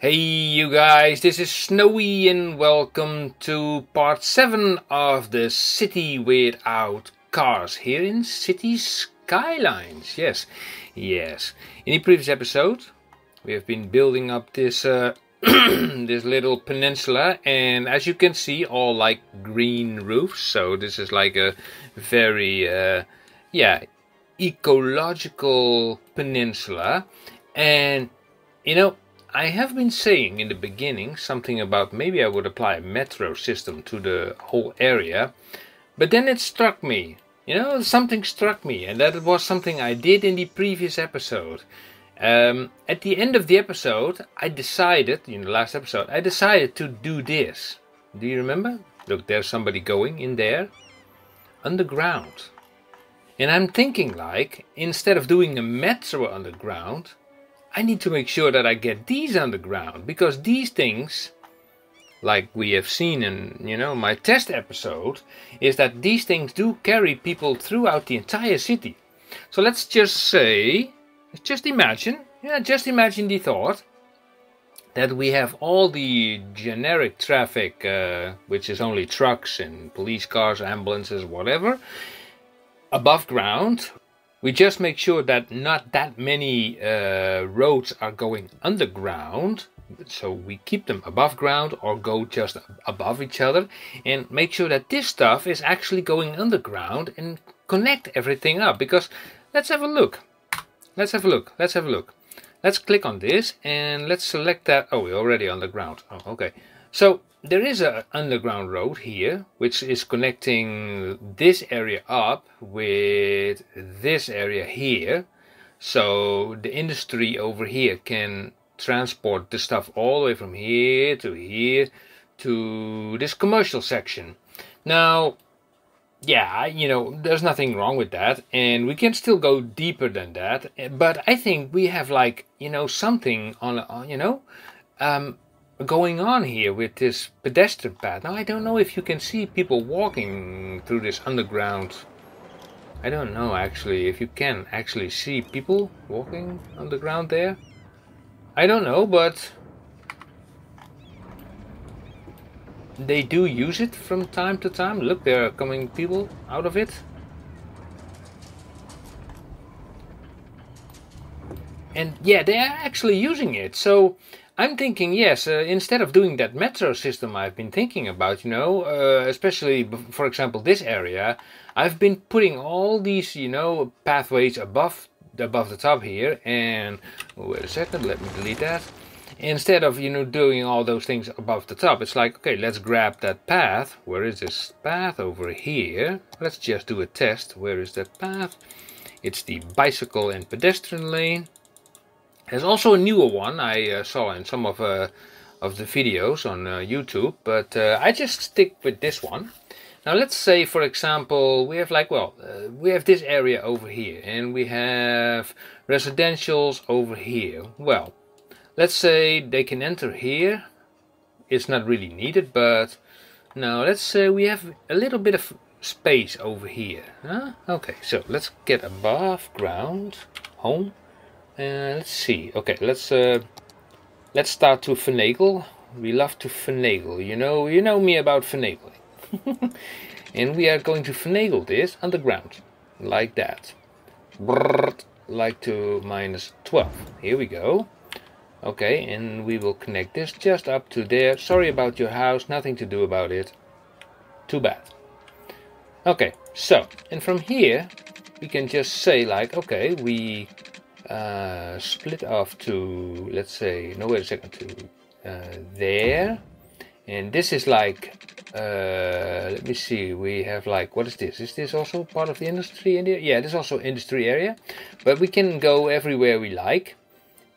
Hey you guys, this is Snowwie and welcome to part 7 of the city without cars here in City Skylines. Yes. In the previous episode we have been building up this this little peninsula, and as you can see, all like green roofs. So this is like a very ecological peninsula. And you know, I have been saying in the beginning something about maybe I would apply a metro system to the whole area, but then it struck me, something struck me, and that was something I did in the previous episode. At the end of the episode, I decided, in the last episode, I decided to do this. Do you remember? Look, there's somebody going in there, underground. And I'm thinking, like, instead of doing a metro underground, I need to make sure that I get these underground, because these things, like we have seen in my test episode, is that these things do carry people throughout the entire city. So let's just say, just imagine the thought that we have all the generic traffic, which is only trucks and police cars, ambulances, whatever, above ground. We just make sure that not that many roads are going underground, so we keep them above ground or go just above each other, and make sure that this stuff is actually going underground and connect everything up. Because let's have a look. Let's click on this and let's select that. Oh, we're already underground. Oh, okay. So there is an underground road here, which is connecting this area up with this area here. So the industry over here can transport the stuff all the way from here to this commercial section. Now, yeah, there's nothing wrong with that, and we can still go deeper than that. But I think we have something going on here with this pedestrian path. Now, I don't know if you can see people walking through this underground. I don't know actually if you can actually see people walking underground there. I don't know, but they do use it from time to time. Look, there are coming people out of it. And yeah, they are actually using it. So I'm thinking, yes, instead of doing that metro system I've been thinking about, especially, for example, this area, I've been putting all these, pathways above the top here. And wait a second, let me delete that. Instead of, doing all those things above the top, it's like, okay, let's grab that path. Where is this path? Over here. Let's just do a test. Where is that path? It's the bicycle and pedestrian lane. There's also a newer one I saw in some of the videos on YouTube, but I just stick with this one. Now let's say, for example, we have we have this area over here, and we have residentials over here. Well, let's say they can enter here. It's not really needed, but now let's say we have a little bit of space over here. Huh? Okay, so let's get above ground, home. Let's see. Okay, let's start to finagle. We love to finagle. You know me about finagling. And we are going to finagle this underground, like that. Brrrt, like to -12. Here we go. Okay, and we will connect this just up to there. Sorry about your house, nothing to do about it. Too bad. Okay, so, and from here we can just say okay, we split off to, let's say, no, wait a second, to there. And this is let me see, we have what is this? Is this also part of the industry area? Yeah, this is also industry area. But we can go everywhere we like.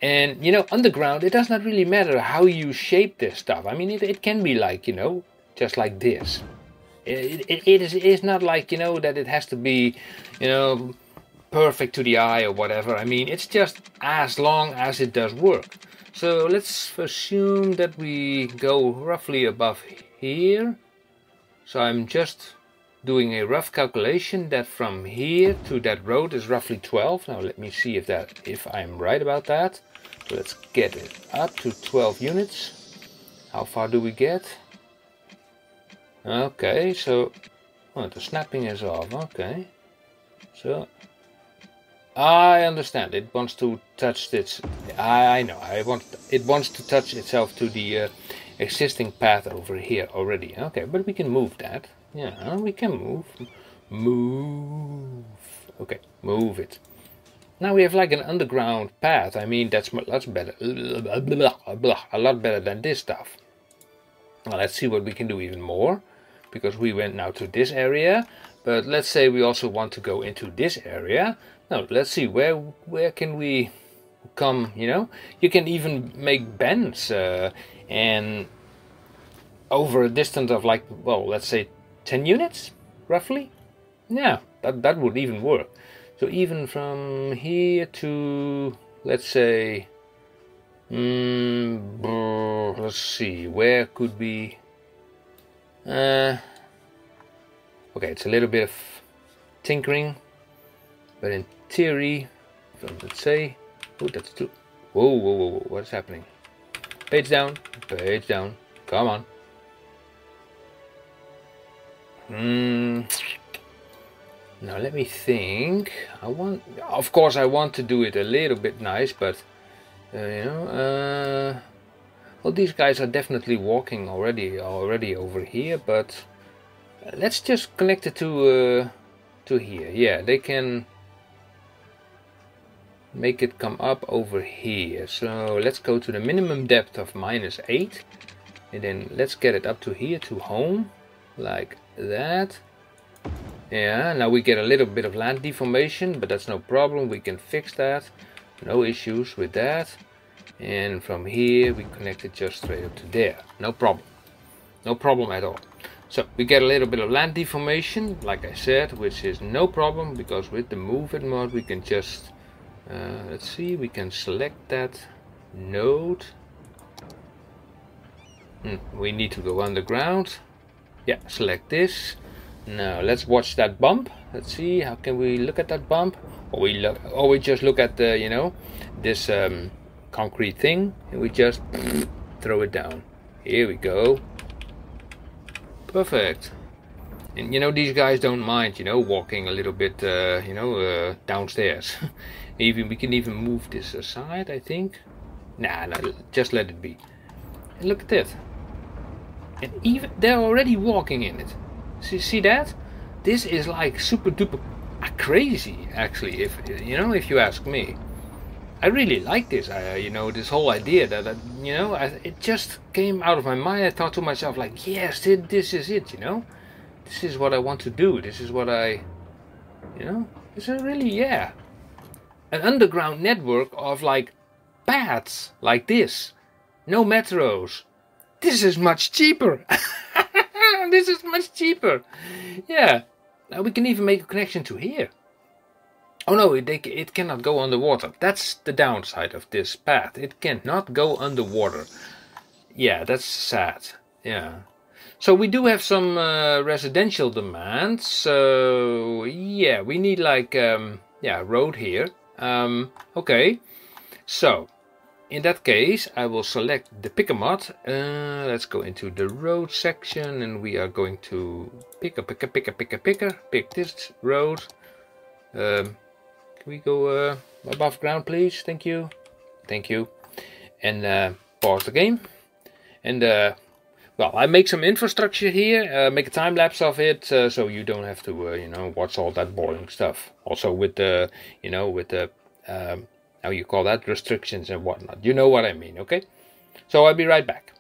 And, underground, it does not really matter how you shape this stuff. I mean, it can be just like this. It is not that it has to be, perfect to the eye or whatever. I mean, it's just as long as it does work. So let's assume that we go roughly above here. So I'm just doing a rough calculation that from here to that road is roughly 12. Now let me see if I'm right about that. Let's get it up to 12 units. How far do we get? Okay, so the snapping is off. Okay, so I understand. It wants to touch its. I know. It wants to touch itself to the existing path over here already. Okay, but we can move that. Yeah, we can move. Move. Okay, move it. Now we have like an underground path. I mean, that's better. A lot better than this stuff. Well, let's see what we can do even more, because we went now to this area. But let's say we also want to go into this area. Now let's see where can we come. You know, you can even make bends and over a distance of like, well, let's say 10 units roughly. Yeah, that would even work. So even from here to, let's say, let's see, where could we, okay, it's a little bit of tinkering, but in theory, let's say, oh, that's too, whoa, what's happening? Page down, come on. Now let me think. Of course I want to do it a little bit nice, but you know, well, these guys are definitely walking already over here, but let's just connect it to here. Yeah, they can make it come up over here. So let's go to the minimum depth of -8, and then let's get it up to here, to home, like that. Yeah, now we get a little bit of land deformation, but that's no problem. We can fix that. No issues with that. And from here we connect it just straight up to there. No problem. No problem at all. So we get a little bit of land deformation, like I said, which is no problem, because with the move it mode we can just let's see, we can select that node. We need to go underground. Yeah, select this. Now let's watch that bump. Let's see, how can we look at that bump? Or we just look at the, you know, this concrete thing, and we just throw it down. Here we go. Perfect. And you know, these guys don't mind, you know, walking a little bit, you know, downstairs. Even we can even move this aside, I think. Nah, just let it be. And look at that. And even they're already walking in it. See that? This is like super duper crazy, actually. If you know, if you ask me, I really like this. You know, this whole idea that you know, it just came out of my mind. I thought to myself, like, yes, this is it. You know, this is what I want to do. This is what I, you know, this is really, yeah, an underground network of like paths like this. No metros. This is much cheaper. This is much cheaper. Yeah. Now we can even make a connection to here. Oh no, it cannot go underwater. That's the downside of this path. It cannot go underwater. Yeah, that's sad. Yeah. So we do have some residential demands. So yeah, we need like yeah, road here. Okay. So in that case, I will select the picker mod. Let's go into the road section, and we are going to pick this road. Can we go above ground, please? Thank you. Thank you. And pause the game. And well, I make some infrastructure here. Make a time lapse of it, so you don't have to, you know, watch all that boring stuff. Also with the, you know, with the how you call that, restrictions and whatnot. You know what I mean, okay? So I'll be right back.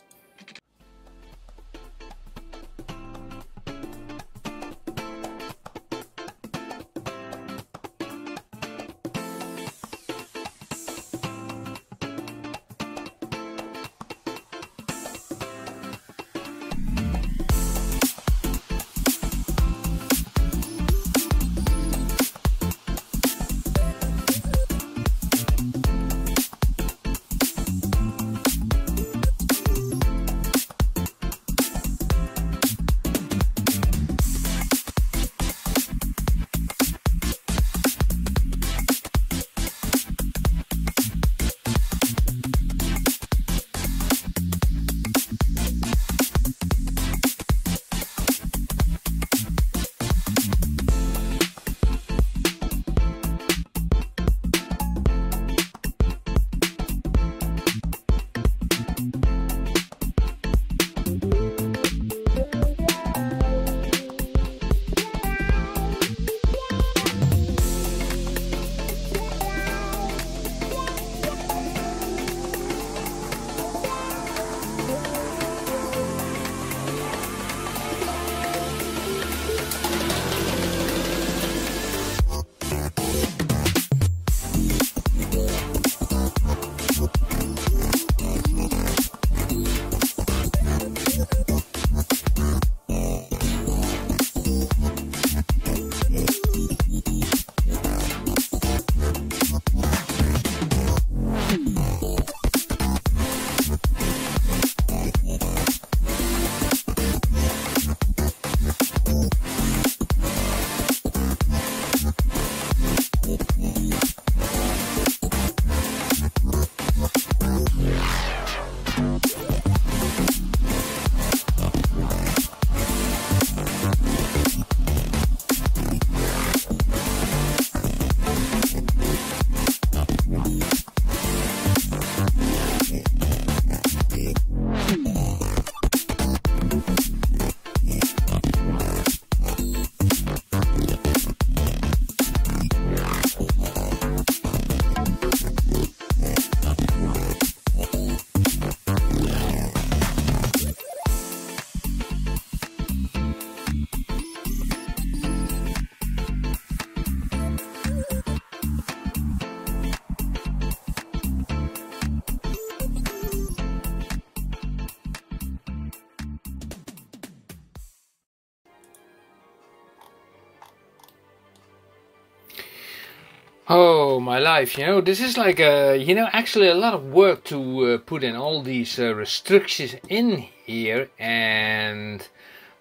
Oh, my life, you know, this is like a, you know, actually a lot of work to put in all these restrictions in here, and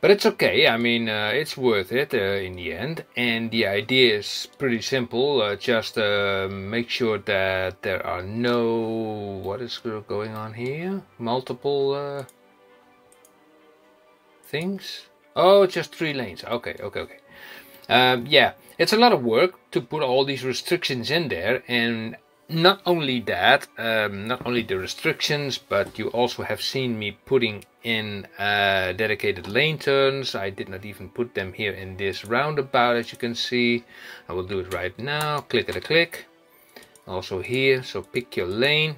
but it's okay. I mean, it's worth it in the end, and the idea is pretty simple. Just make sure that there are no, what is going on here? Multiple things. Oh, just 3 lanes. Okay, okay, okay. Yeah, it's a lot of work to put all these restrictions in there, and not only that, not only the restrictions, but you also have seen me putting in dedicated lane turns. I did not even put them here in this roundabout, as you can see. I will do it right now. Click at a click. Also here, so pick your lane.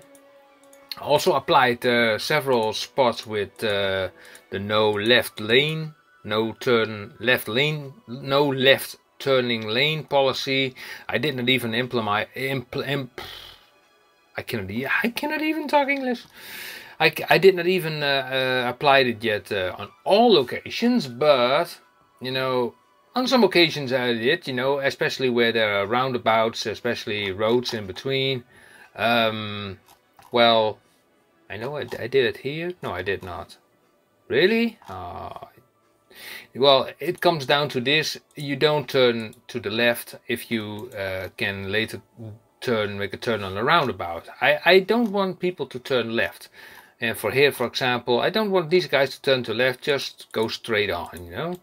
Also applied several spots with the no left lane, no turn left lane, no left turning lane policy. I did not even implement. I cannot even talk English. I did not even apply it yet on all locations, but you know, on some occasions I did. You know, especially where there are roundabouts, especially roads in between. Well, I know I did it here. No, I did not. Really? Well, it comes down to this. You don't turn to the left if you can later make a turn on a roundabout. I don't want people to turn left. And for here, for example, I don't want these guys to turn to left, just go straight on, you know.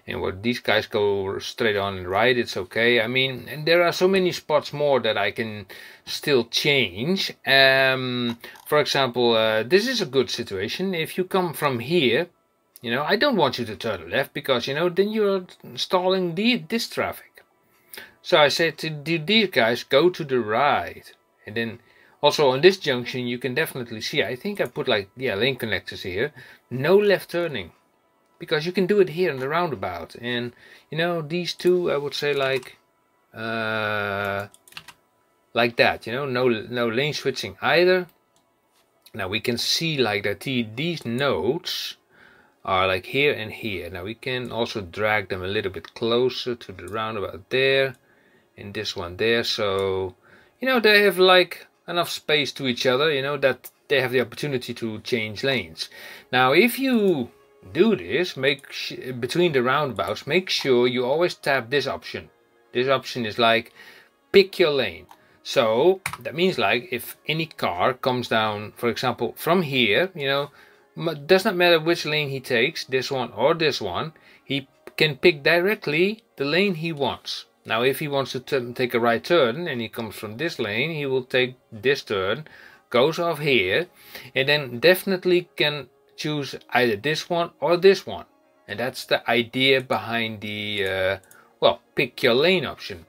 And where these guys go straight on and right, it's okay. I mean, and there are so many spots more that I can still change. For example, this is a good situation. If you come from here, you know, I don't want you to turn left because, you know, then you're stalling this traffic. So I said to these guys, go to the right. And then also on this junction, you can definitely see, I think I put like, yeah, lane connectors here. No left turning. Because you can do it here in the roundabout. And, you know, these two, I would say like that, you know, no lane switching either. Now we can see like that these nodes are like here and here. Now we can also drag them a little bit closer to the roundabout there. And this one there. So, you know, they have like enough space to each other, you know, that they have the opportunity to change lanes. Now, if you do this, between the roundabouts, make sure you always tap this option. This option is like, pick your lane. So, that means like, if any car comes down, for example, from here, you know, does not matter which lane he takes, this one or this one, he can pick directly the lane he wants. Now, if he wants to take a right turn and he comes from this lane, he will take this turn, goes off here, and then definitely can choose either this one or this one. And that's the idea behind the, well, pick your lane option.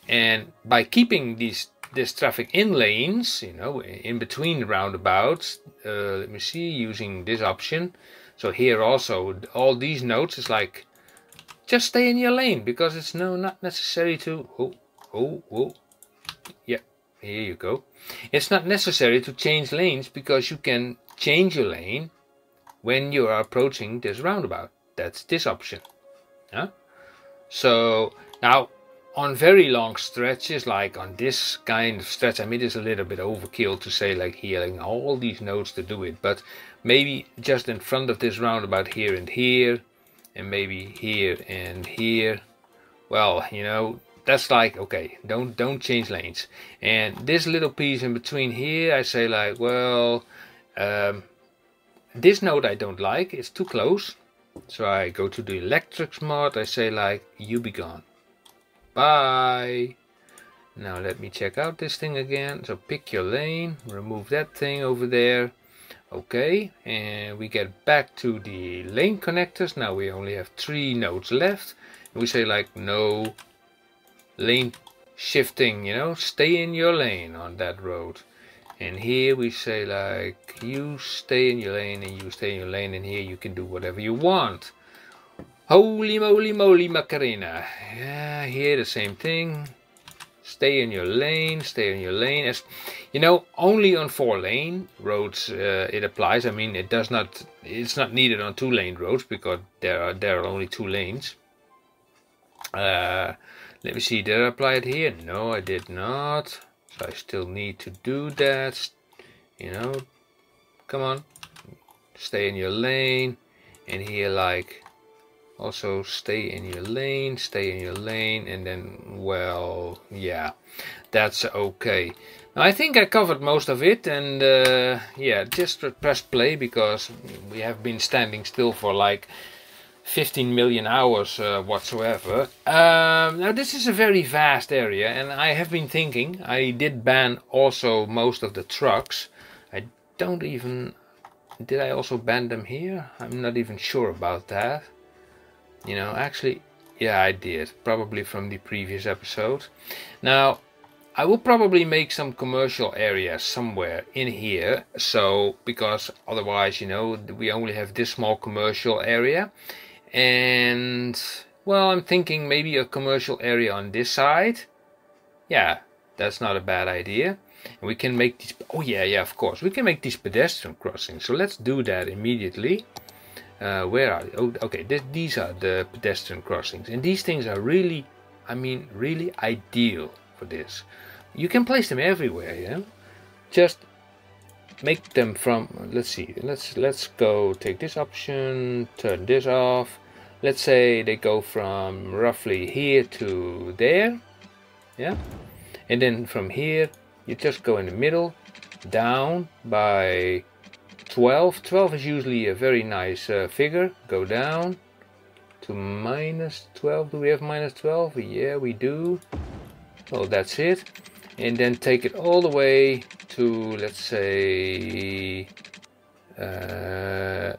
And by keeping this traffic in lanes, you know, in between roundabouts, let me see, using this option. So here also, all these nodes is like, just stay in your lane, because it's not necessary to, yeah, here you go. It's not necessary to change lanes, because you can change your lane when you are approaching this roundabout. That's this option. Huh? So now on very long stretches, like on this kind of stretch, I mean, it's a little bit overkill to say like here, like all these nodes to do it, but maybe just in front of this roundabout here and here, and maybe here and here. Well, you know, that's like, okay, don't change lanes. And this little piece in between here, I say like, well, this node I don't like, it's too close. So I go to the electrics mod, I say like, you be gone. Bye. Now let me check out this thing again. So pick your lane, remove that thing over there. Okay, and we get back to the lane connectors. Now we only have 3 nodes left. And we say like, no lane shifting, you know, stay in your lane on that road. And here we say like, you stay in your lane and you stay in your lane, and here you can do whatever you want. Holy moly moly Macarena. Yeah, here the same thing. Stay in your lane, stay in your lane. As you know, only on 4-lane roads it applies. I mean, it's not needed on 2-lane roads, because there are only 2 lanes. Let me see, did I apply it here? No, I did not. So I still need to do that. You know, come on, stay in your lane. And here, like, also stay in your lane, and then, well, yeah, that's okay. Now, I think I covered most of it, and yeah, just press play because we have been standing still for like 15 million hours whatsoever. Now this is a very vast area, and I have been thinking, I did ban also most of the trucks. I don't even, did I also ban them here? I'm not even sure about that. You know, actually, yeah, I did, probably from the previous episode. Now, I will probably make some commercial areas somewhere in here, so, because otherwise, you know, we only have this small commercial area. And, well, I'm thinking maybe a commercial area on this side. Yeah, that's not a bad idea. And we can make these, oh yeah, of course, we can make these pedestrian crossings. So let's do that immediately. Where are they? Oh, okay, these are the pedestrian crossings. And these things are really, I mean, really ideal for this. You can place them everywhere, yeah? Just make them from, let's see, let's go take this option, turn this off. Let's say they go from roughly here to there, yeah? And then from here, you just go in the middle, down by 12. 12 is usually a very nice figure. Go down to minus 12. Do we have minus 12? Yeah, we do. Oh, that's it. And then take it all the way to, let's say, there.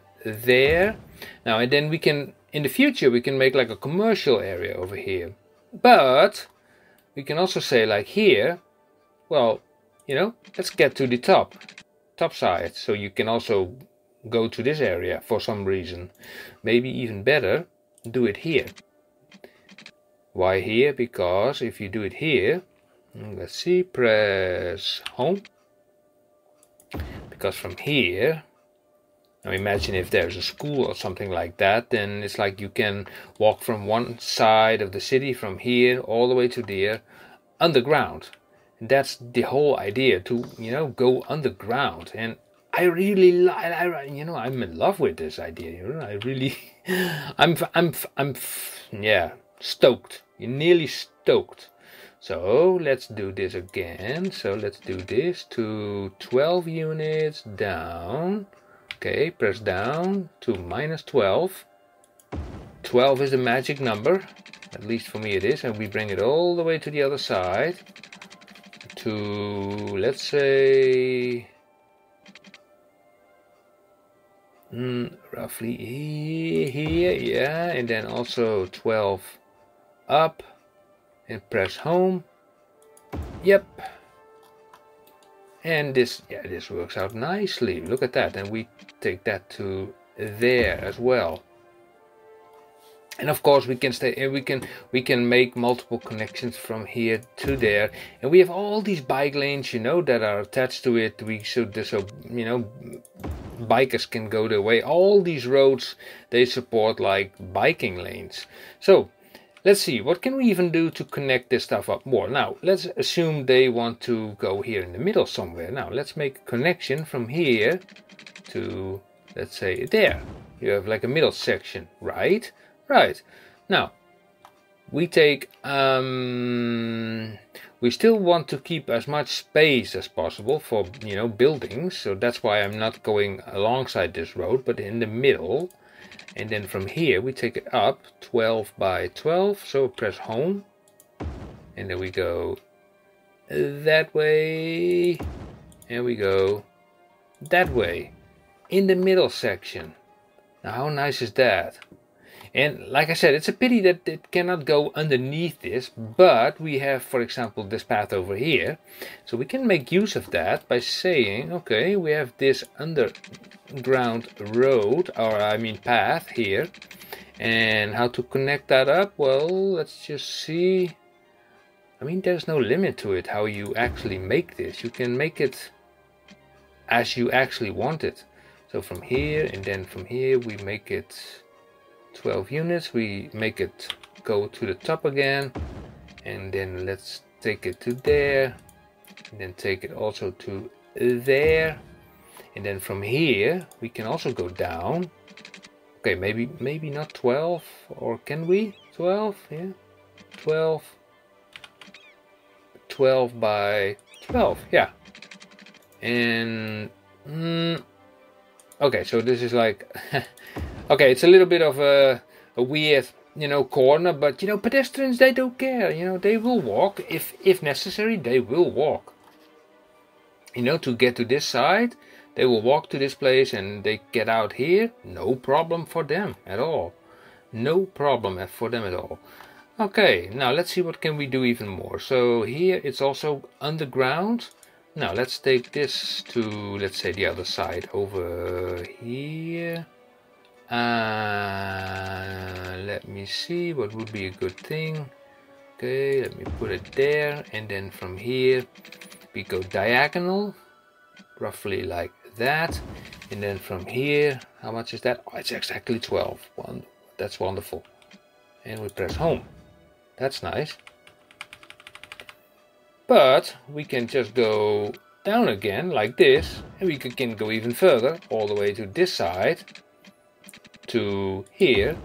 Now, and then we can, in the future, we can make like a commercial area over here. But we can also say like here, well, you know, let's get to the top side. So you can also go to this area for some reason. Maybe even better, do it here. Why here? Because if you do it here, let's see, press home. Because from here, now imagine if there's a school or something like that, then it's like you can walk from one side of the city, from here all the way to there, underground. And that's the whole idea, to, you know, go underground. And I really like, you know, I'm in love with this idea. You know, I really, I'm yeah, stoked. You're nearly stoked. So let's do this again. So let's do this to 12 units down. Okay, press down to minus 12. 12 is the magic number. At least for me it is. And we bring it all the way to the other side. To, let's say, roughly here. Yeah. And then also 12 up. And press home. Yep. And this, yeah, this works out nicely. Look at that. And we take that to there as well. And of course we can stay, we can make multiple connections from here to there. And we have all these bike lanes, you know, that are attached to it. So you know, bikers can go their way. All these roads, they support like biking lanes. So let's see, what can we even do to connect this stuff up more? Now, let's assume they want to go here in the middle somewhere. Now, let's make a connection from here to, let's say, there. You have like a middle section, right? Right. Now, we take, we still want to keep as much space as possible for, you know, buildings. So that's why I'm not going alongside this road, but in the middle. And then from here we take it up 12 by 12. So press home. And then we go that way. And we go that way. In the middle section. Now how nice is that? And like I said, it's a pity that it cannot go underneath this, but we have, for example, this path over here. So we can make use of that by saying, okay, we have this underground road, or I mean path here. And how to connect that up? Well, let's just see. I mean, there's no limit to it, how you actually make this. You can make it as you actually want it. So from here, and then from here we make it 12 units, we make it go to the top again, and then let's take it to there, and then take it also to there, and then from here we can also go down. Okay, maybe not 12, or can we? 12, yeah, 12 by 12, yeah. And okay, so this is like okay, it's a little bit of a weird, you know, corner, but you know, pedestrians, they don't care, you know, they will walk if necessary. They will walk, you know, to get to this side. They will walk to this place and they get out here. No problem for them at all. No problem for them at all. Okay, now let's see what can we do even more. So here it's also underground. Now let's take this to, let's say, the other side over here. Let me see what would be a good thing. Okay, let me put it there, and then from here we go diagonal, roughly like that, and then from here, how much is that? Oh, it's exactly 12. That's wonderful. And we press home. That's nice. But we can just go down again like this, and we can go even further, all the way to this side, to here,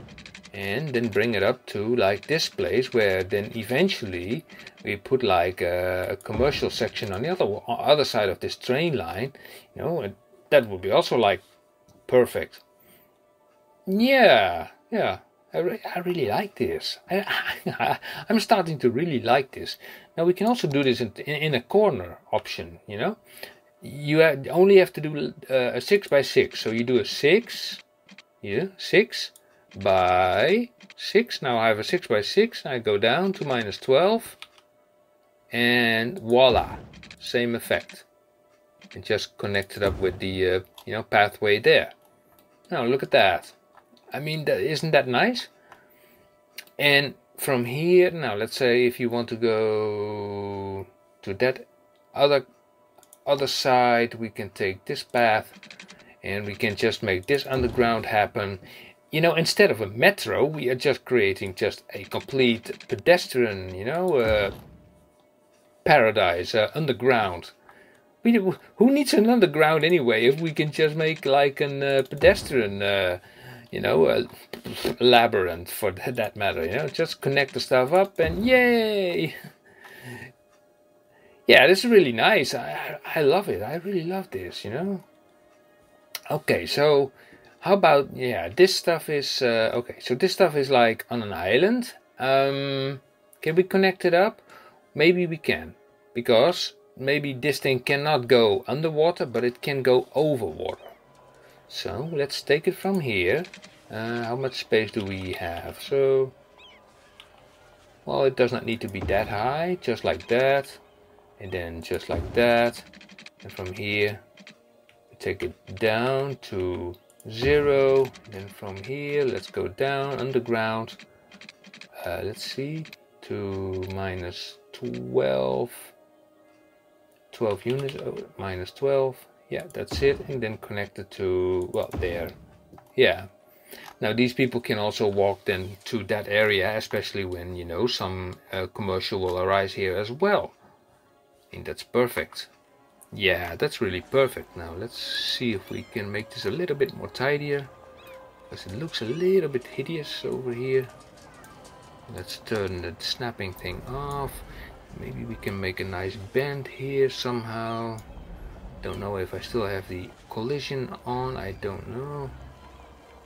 and then bring it up to like this place, where then eventually we put like a commercial section on the other side of this train line, you know, and that would be also like perfect. Yeah, I really like this. I'm starting to really like this. Now we can also do this in a corner option, you know. You only have to do a 6 by 6. So you do a 6, yeah, 6 by 6. Now I have a 6 by 6. I go down to -12. And voila, same effect. And just connect it up with the, you know, pathway there. Now look at that. I mean, isn't that nice? And from here, now let's say if you want to go to that other side, we can take this path and we can just make this underground happen. You know, instead of a metro, we are just creating just a complete pedestrian, you know, paradise, underground. Who needs an underground anyway if we can just make like a pedestrian, you know, labyrinth for that matter, you know, just connect the stuff up and yay! Yeah, this is really nice. I love it. I really love this, you know. Okay, so how about, yeah, this stuff is, okay, so this stuff is like on an island. Can we connect it up? Maybe we can, because maybe this thing cannot go underwater, but it can go over water. So let's take it from here. How much space do we have? So, well, it does not need to be that high, just like that, and then just like that, and from here we take it down to 0, and then from here let's go down underground. Let's see, to -12 units, -12. Yeah, that's it, and then connect it to, well, there. Yeah. Now these people can also walk then to that area, especially when, you know, some commercial will arise here as well. And that's perfect. Yeah, that's really perfect. Now let's see if we can make this a little bit more tidier, because it looks a little bit hideous over here. Let's turn the snapping thing off. Maybe we can make a nice bend here somehow. Don't know if I still have the collision on. I don't know,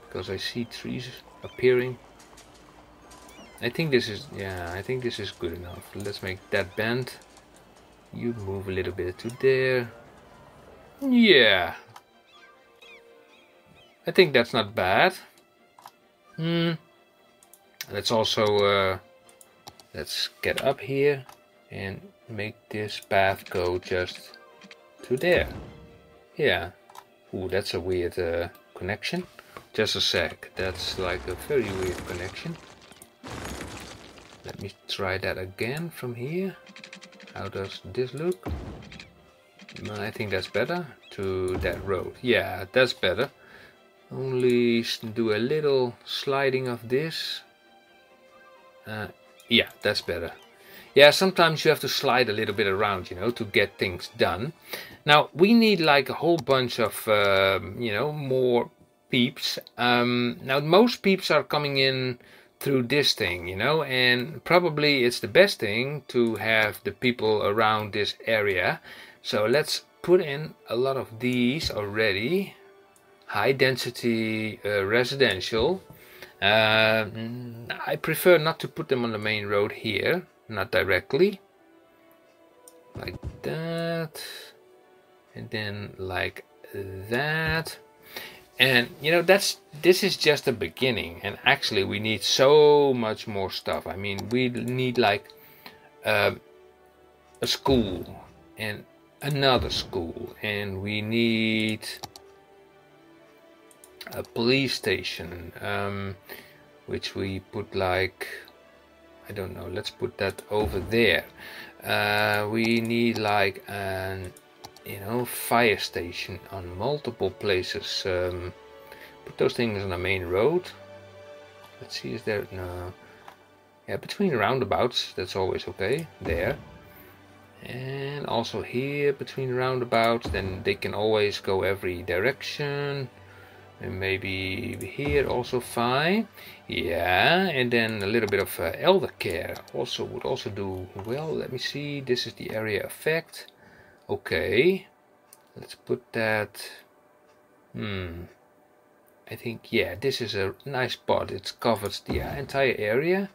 because I see trees appearing. I think this is, yeah, I think this is good enough. Let's make that bend. You move a little bit to there. Yeah, I think that's not bad. Let's also let's get up here and make this path go just to there. Yeah. Ooh, that's a weird connection. Just a sec. That's like a very weird connection. Let me try that again from here. How does this look? I think that's better. To that road. Yeah, that's better. Only do a little sliding of this. Yeah, that's better. Yeah, sometimes you have to slide a little bit around, you know, to get things done. Now we need like a whole bunch of, you know, more peeps. Now most peeps are coming in through this thing, you know, and probably it's the best thing to have the people around this area. So let's put in a lot of these already. High density residential. I prefer not to put them on the main road here, not directly. Like that. And then like that. And you know, this is just a beginning, and actually we need so much more stuff. I mean, we need like a school and another school, and we need a police station, which we put like, I don't know, let's put that over there. We need like an, you know, fire station on multiple places. Put those things on the main road. Let's see, is there, no, yeah, between roundabouts, that's always okay, there. And also here between roundabouts, then they can always go every direction. And maybe here also fine. Yeah, and then a little bit of elder care also would also do well. Let me see, this is the area effect. Okay, let's put that. I think, yeah, this is a nice spot. It covers the entire area.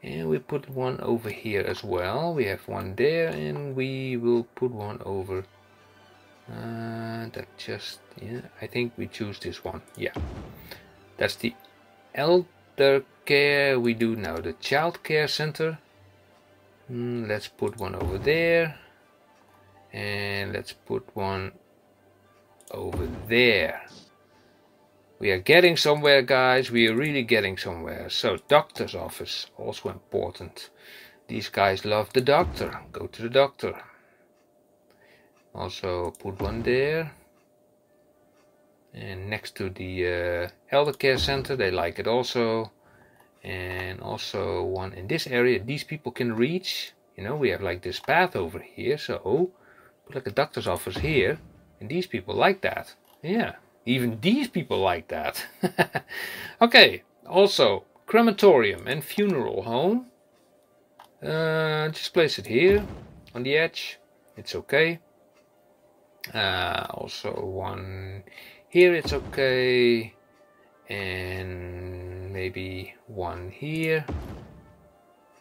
And we put one over here as well. We have one there, and we will put one over. That just, yeah, I think we choose this one. Yeah, that's the elder care. We do now the child care center. Let's put one over there, and let's put one over there. We are getting somewhere, guys. We are really getting somewhere. So doctor's office, also important. These guys love the doctor. Go to the doctor. Also put one there, and next to the elder care center, they like it also. And also one in this area, these people can reach, you know, we have like this path over here, so put like a doctor's office here, and these people like that. Yeah, even these people like that. Okay, also crematorium and funeral home. Just place it here on the edge, it's okay. Also one here, it's okay, and maybe one here.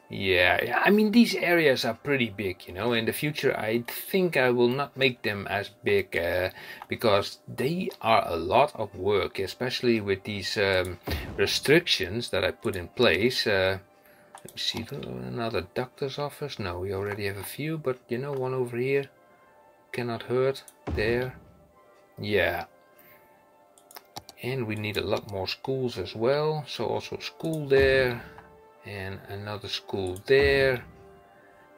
Yeah, I mean, these areas are pretty big, you know. In the future I think I will not make them as big, because they are a lot of work, especially with these restrictions that I put in place. Let me see, another doctor's office. No, we already have a few, but you know, one over here cannot hurt. There, yeah. And we need a lot more schools as well, so also school there, and another school there.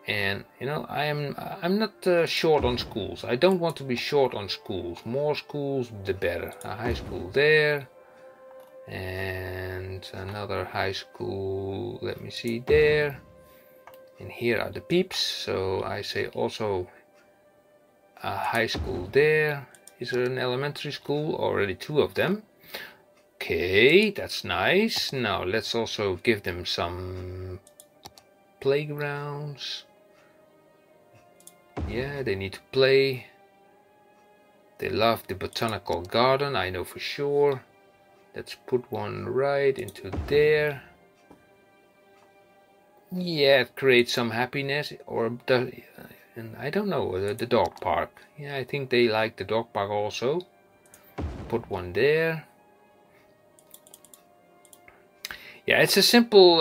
And you know, I'm not short on schools. I don't want to be short on schools. More schools the better. A high school there, and another high school, let me see, there. And here are the peeps, so I say also a high school there. Is there an elementary school? Already two of them. Okay, that's nice. Now let's also give them some playgrounds. Yeah, they need to play. They love the botanical garden, I know for sure. Let's put one right into there. Yeah, it creates some happiness. Or does, and I don't know, the dog park. Yeah, I think they like the dog park also. Put one there. Yeah, it's a simple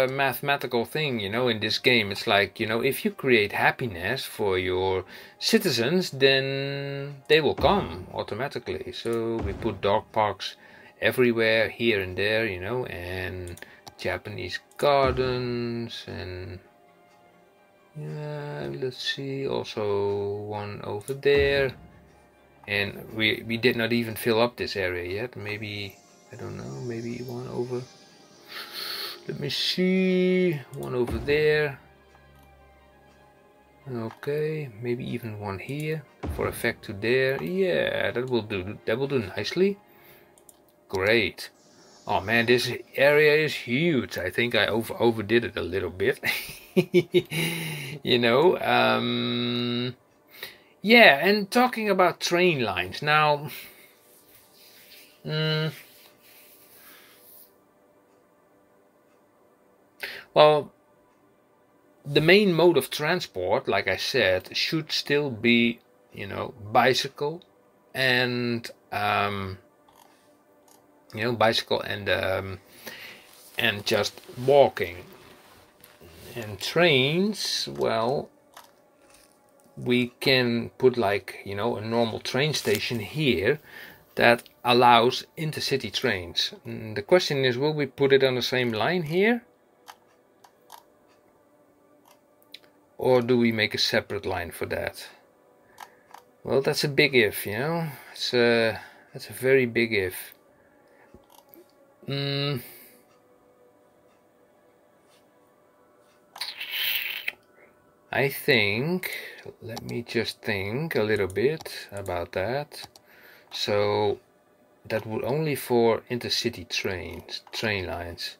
mathematical thing, you know, in this game. It's like, you know, if you create happiness for your citizens, then they will come automatically. So we put dog parks everywhere, here and there, you know, and Japanese gardens, and yeah, let's see, also one over there. And we did not even fill up this area yet. Maybe, I don't know, maybe one over. Let me see, one over there. Okay, maybe even one here for effect to there. Yeah, that will do. That will do nicely. Great. Oh man, this area is huge. I think I overdid it a little bit. You know. Yeah, and talking about train lines now. Well, the main mode of transport, like I said, should still be, you know, bicycle and bicycle and just walking. And trains, well, we can put like, you know, a normal train station here that allows intercity trains. And the question is, will we put it on the same line here? Or do we make a separate line for that? Well, that's a big if, you know. That's a very big if. I think, let me just think a little bit about that. So that would only for intercity train lines.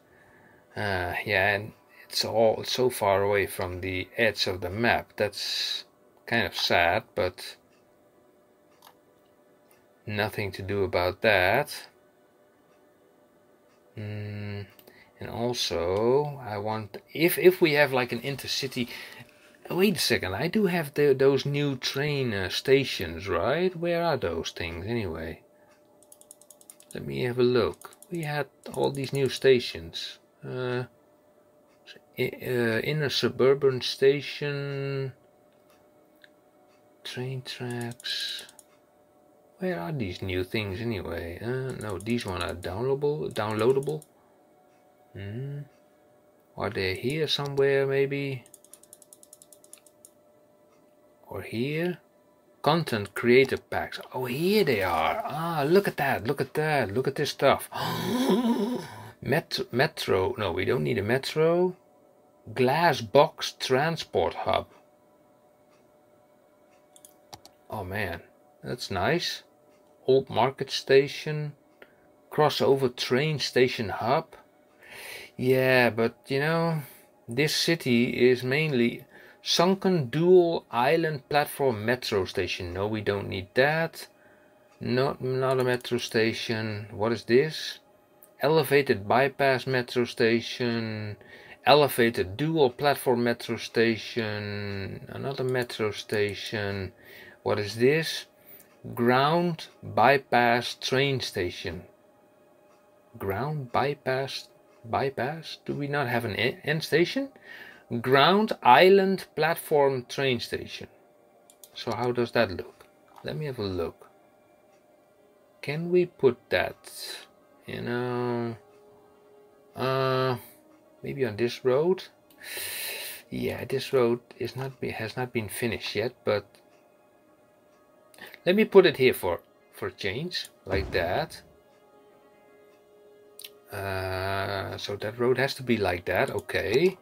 Yeah, and it's all so far away from the edge of the map. That's kind of sad, but nothing to do about that. And also, I want, if we have like an intercity. Wait a second, I do have those new train stations, right? Where are those things anyway? Let me have a look. We had all these new stations. Inner suburban station, train tracks. Where are these new things anyway? No, these ones are downloadable. Are they here somewhere maybe? Or here? Content creator packs. Oh, here they are. Ah, look at that. Look at that. Look at this stuff. Metro. No, we don't need a metro. Glass box transport hub. Oh man, that's nice. Old market station. Crossover train station hub. Yeah, but you know, this city is mainly sunken dual island platform metro station. No, we don't need that. Not a metro station. What is this? Elevated bypass metro station. Elevated dual platform metro station. Another metro station. What is this? Ground bypass train station. Ground bypass? Do we not have an end station? Ground island platform train station. So how does that look? Let me have a look. Can we put that, you know, maybe on this road? Yeah, this road has not been finished yet, but let me put it here for change, like that. So that road has to be like that. Okay,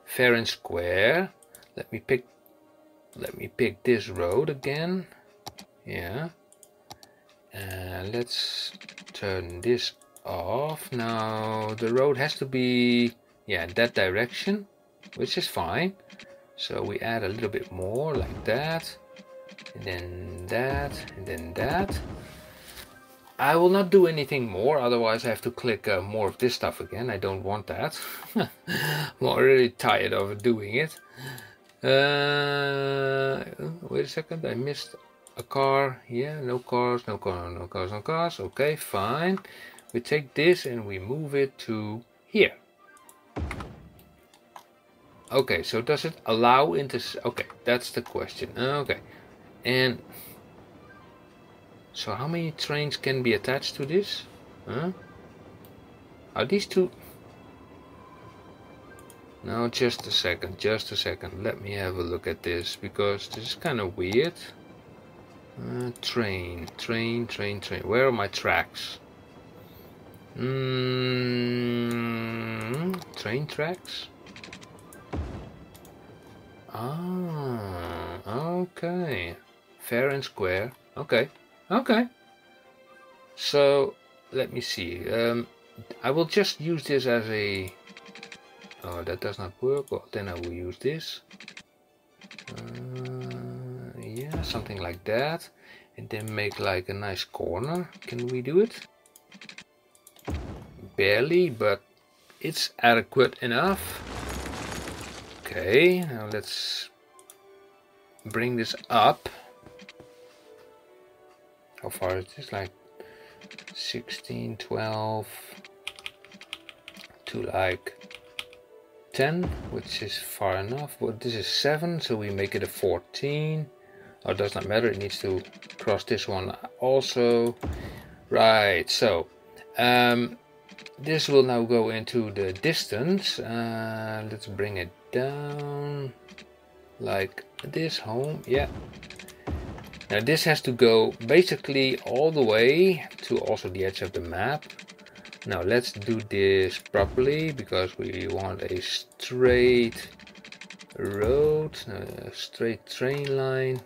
fair and square. Let me pick this road again. Yeah. Let's turn this off. Now the road has to be, yeah, in that direction, which is fine. So we add a little bit more like that, and then that, and then that. I will not do anything more, otherwise I have to click more of this stuff again. I don't want that. I'm already tired of doing it. Wait a second, I missed a car. Yeah, no cars. Okay, fine. We take this and we move it to here. Okay, so does it allow into... Okay, that's the question. Okay, and so how many trains can be attached to this? Huh? Are these two... No, just a second. Let me have a look at this, because this is kind of weird. Train. Where are my tracks? Train tracks? Ah, okay. Fair and square. Okay. Okay. So let me see. I will just use this as a... Oh, that does not work. Well, then I will use this. Yeah, something like that. And then make like a nice corner. Can we do it? Barely, but it's adequate enough. Okay, now let's bring this up. How far is this? Like 16, 12 to like 10, which is far enough. Well, this is 7, so we make it a 14. Oh, it does not matter, it needs to cross this one also. Right, so this will now go into the distance. Let's bring it down like this, home. Yeah. Now this has to go basically all the way to also the edge of the map. Now let's do this properly, because we want a straight road, a straight train line.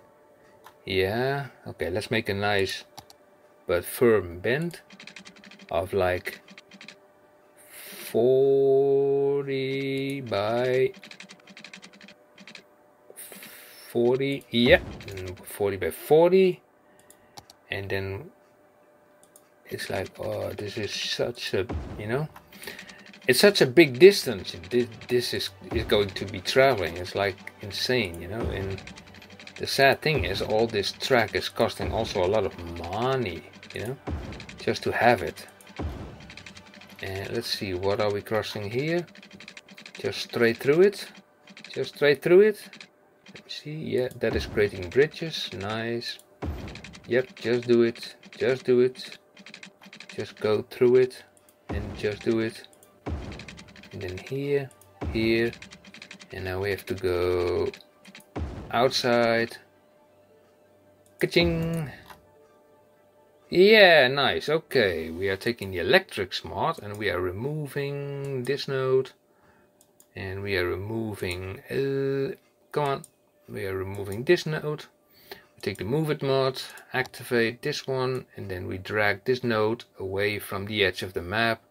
Yeah, okay, let's make a nice but firm bend of like 40 by 40, yeah, 40 by 40, and then it's like, oh, this is such a, you know, it's such a big distance. This is going to be traveling. It's like insane, you know. And the sad thing is, all this track is costing also a lot of money, you know, just to have it. And let's see, what are we crossing here? Just straight through it. Just straight through it. Let's see, yeah, that is creating bridges. Nice. Yep, just do it. Just do it. Just go through it and just do it. And then here, here, and now we have to go outside. Ka-ching! Yeah, nice. Okay, we are taking the electric smart and we are removing this node. And we are removing, come on, we are removing this node. We take the move it mod, activate this one, and then we drag this node away from the edge of the map.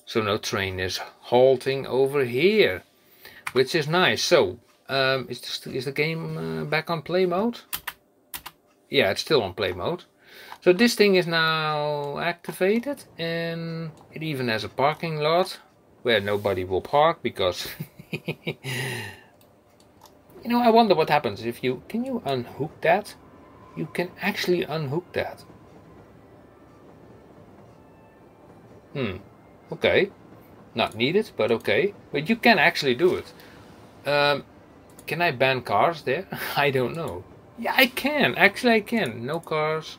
So no train is halting over here, which is nice. So, is the game back on play mode? Yeah, it's still on play mode. So this thing is now activated, and it even has a parking lot where nobody will park, because you know, I wonder what happens if you, can you unhook that? You can actually unhook that. Okay, not needed, but okay. But you can actually do it. Can I ban cars there? I don't know. Yeah, I can. Actually, I can. No cars,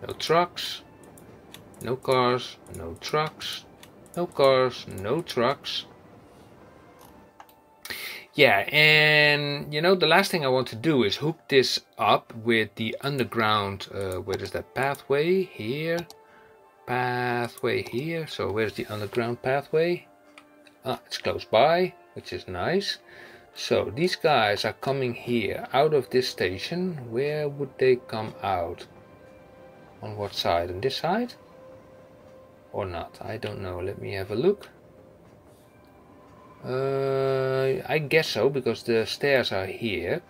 no trucks, no cars, no trucks, no cars, no trucks. Yeah, and you know, the last thing I want to do is hook this up with the underground, where is that pathway? Here. Pathway here. So where's the underground pathway? Ah, it's close by, which is nice. So these guys are coming here out of this station. Where would they come out? On what side? On this side? Or not? I don't know. Let me have a look. I guess so, because the stairs are here.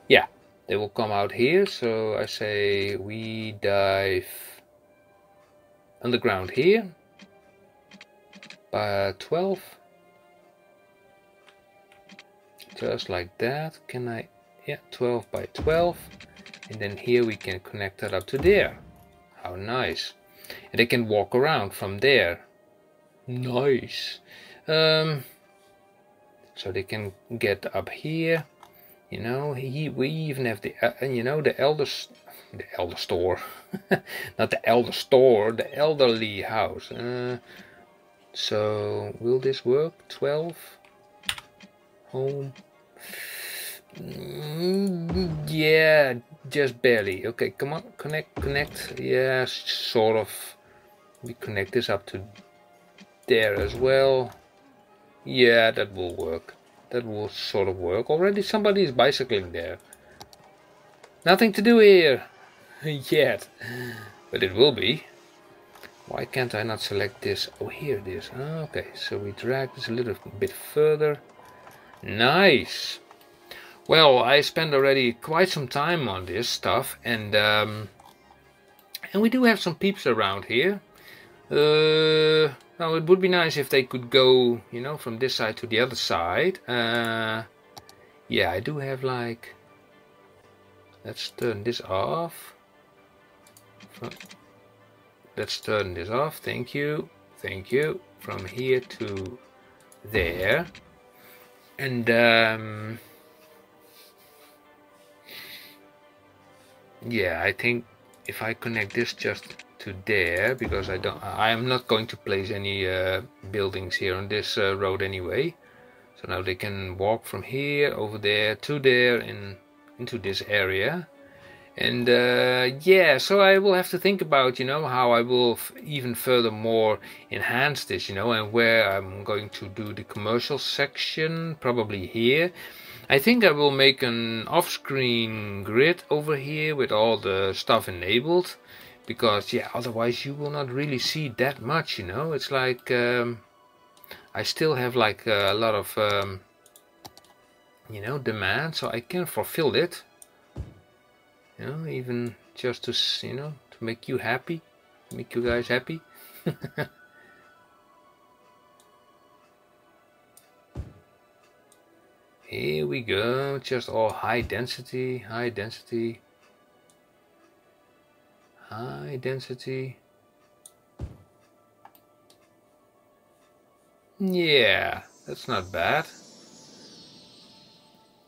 Yeah, they will come out here. So I say we dive underground here by 12. Just like that. Can I? Yeah, 12 by 12. And then here we can connect that up to there. How nice. And they can walk around from there. Nice. So they can get up here. You know, we even have the, you know, the elder store. Not the elder store, the elderly house. So will this work? 12. Home. Yeah, just barely. Okay, come on, connect. Yeah, sort of. We connect this up to there as well. Yeah, that will work. that will sort of work. Already somebody is bicycling there. Nothing to do here yet, but it will be. Why can't I not select this? Oh, here it is. Okay, so we drag this a little bit further. Nice. Well, I spent already quite some time on this stuff, and we do have some peeps around here. Now it would be nice if they could go, you know, from this side to the other side. Yeah, I do have like. Let's turn this off. Let's turn this off. Thank you. Thank you. From here to there. And yeah, I think if I connect this just to there, because I am not going to place any buildings here on this road anyway. So now they can walk from here over there to there and into this area. And yeah, so I will have to think about, you know, how I will even furthermore enhance this, you know, and where I'm going to do the commercial section, probably here. I think I will make an off-screen grid over here with all the stuff enabled, because yeah, otherwise you will not really see that much, you know. It's like I still have like a lot of you know, demand, so I can fulfill it. You know, even just to, you know, to make you happy, make you guys happy. Here we go, just all high density, high density, high density. Yeah, that's not bad.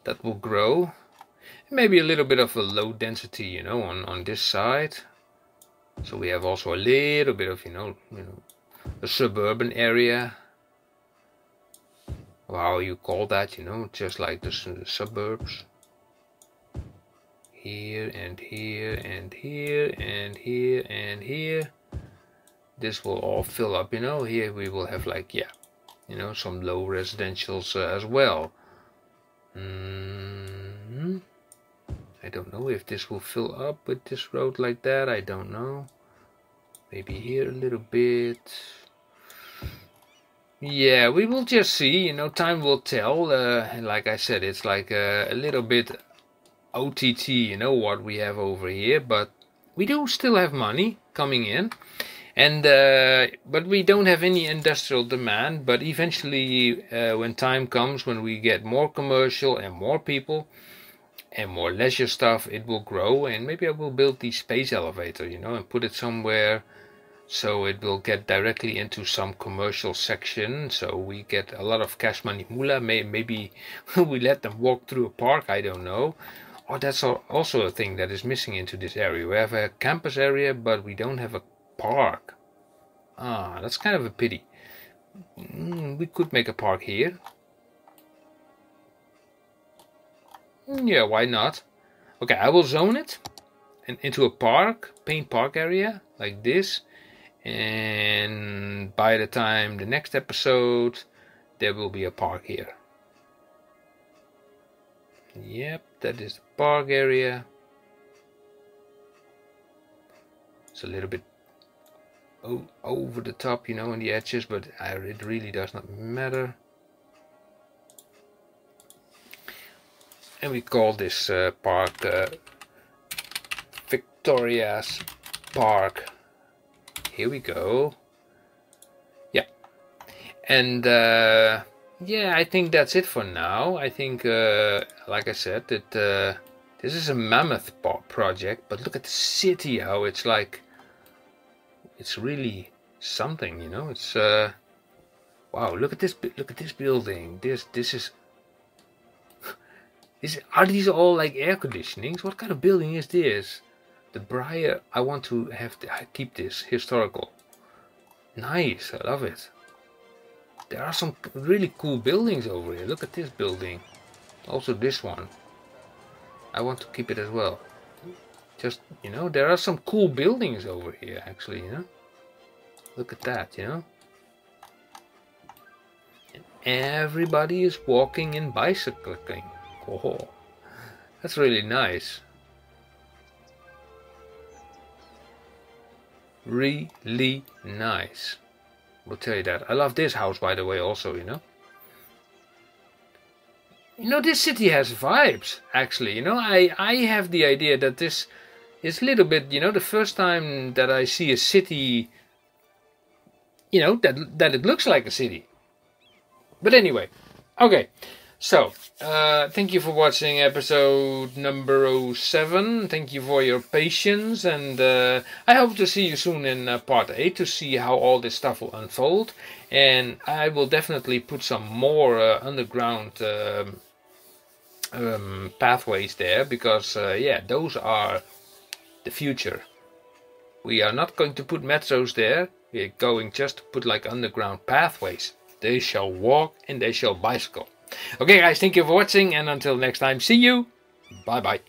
That will grow. Maybe a little bit of a low density, you know, on this side. So we have also a little bit of, you know, a suburban area. How you call that, you know, just like the suburbs. Here and here and here and here and here. This will all fill up, you know. Here we will have like, yeah, you know, some low residentials as well. I don't know if this will fill up with this road like that. I don't know. Maybe here a little bit. Yeah, we will just see. You know, time will tell. And like I said, it's like a little bit OTT, you know, what we have over here. But we do still have money coming in. And but we don't have any industrial demand. But eventually, when time comes, when we get more commercial and more people and more leisure stuff, it will grow. And maybe I will build the space elevator, you know, and put it somewhere so it will get directly into some commercial section, so we get a lot of cash money moolah. Maybe we let them walk through a park, I don't know. Oh, that's also a thing that is missing into this area. We have a campus area, but we don't have a park. Ah, that's kind of a pity. We could make a park here. Yeah, why not? Okay, I will zone it and into a park, paint park area, like this. And by the time the next episode, there will be a park here. Yep, that is the park area. It's a little bit over the top, you know, on the edges, but it really does not matter. And we call this park Victoria's Park. Here we go. Yeah. And yeah, I think that's it for now. I think, like I said, that this is a mammoth project, but look at the city, how it's like, it's really something, you know. It's wow, look at this building. This is are these all like air conditionings? What kind of building is this? The Briar, I want to keep this historical. Nice, I love it. There are some really cool buildings over here. Look at this building. Also this one. I want to keep it as well. Just, you know, there are some cool buildings over here actually, you know. Look at that, you know. everybody is walking and bicycling. Oh, that's really nice. Really nice. I'll tell you that. I love this house, by the way, also, you know. You know, this city has vibes, actually. You know, I have the idea that this is a little bit, you know, the first time that I see a city, you know, that it looks like a city. But anyway, okay. So, thank you for watching episode number 07. Thank you for your patience, and I hope to see you soon in part 8 to see how all this stuff will unfold. And I will definitely put some more underground pathways there, because yeah, those are the future. We are not going to put metros there. We're going just to put like underground pathways. They shall walk and they shall bicycle. Okay guys, thank you for watching, and until next time, see you. Bye bye.